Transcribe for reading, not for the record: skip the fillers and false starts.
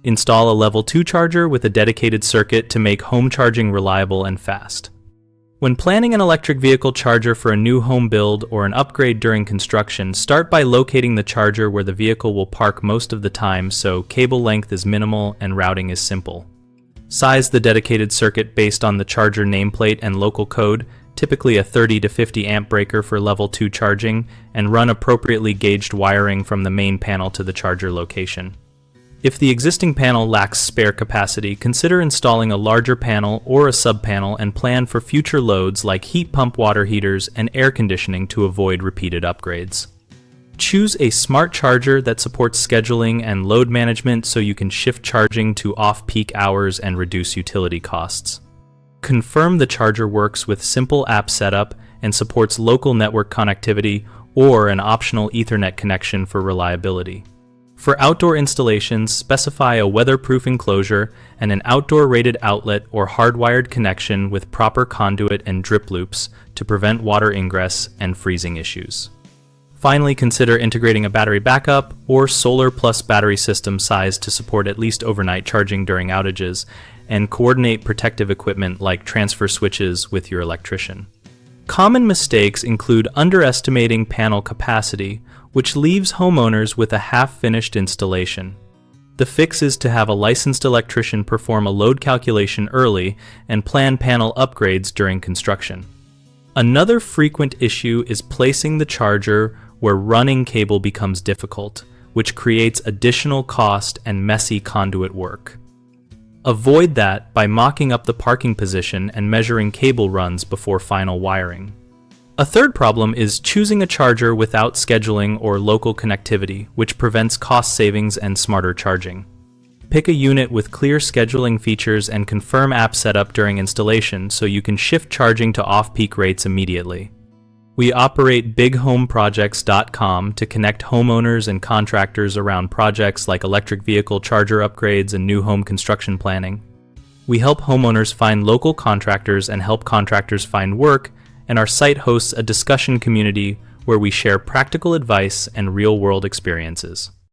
Install a level 2 charger with a dedicated circuit to make home charging reliable and fast. When planning an electric vehicle charger for a new home build or an upgrade during construction, start by locating the charger where the vehicle will park most of the time so cable length is minimal and routing is simple. Size the dedicated circuit based on the charger nameplate and local code, typically a 30 to 50 amp breaker for level 2 charging, and run appropriately gauged wiring from the main panel to the charger location. If the existing panel lacks spare capacity, consider installing a larger panel or a sub-panel and plan for future loads like heat pump water heaters and air conditioning to avoid repeated upgrades. Choose a smart charger that supports scheduling and load management so you can shift charging to off-peak hours and reduce utility costs. Confirm the charger works with simple app setup and supports local network connectivity or an optional Ethernet connection for reliability. For outdoor installations, specify a weatherproof enclosure and an outdoor-rated outlet or hardwired connection with proper conduit and drip loops to prevent water ingress and freezing issues. Finally, consider integrating a battery backup or solar plus battery system size to support at least overnight charging during outages, and coordinate protective equipment like transfer switches with your electrician. Common mistakes include underestimating panel capacity, which leaves homeowners with a half-finished installation. The fix is to have a licensed electrician perform a load calculation early and plan panel upgrades during construction. Another frequent issue is placing the charger where running cable becomes difficult, which creates additional cost and messy conduit work. Avoid that by mocking up the parking position and measuring cable runs before final wiring. A third problem is choosing a charger without scheduling or local connectivity, which prevents cost savings and smarter charging. Pick a unit with clear scheduling features and confirm app setup during installation so you can shift charging to off-peak rates immediately. We operate bighomeprojects.com to connect homeowners and contractors around projects like electric vehicle charger upgrades and new home construction planning. We help homeowners find local contractors and help contractors find work, and our site hosts a discussion community where we share practical advice and real-world experiences.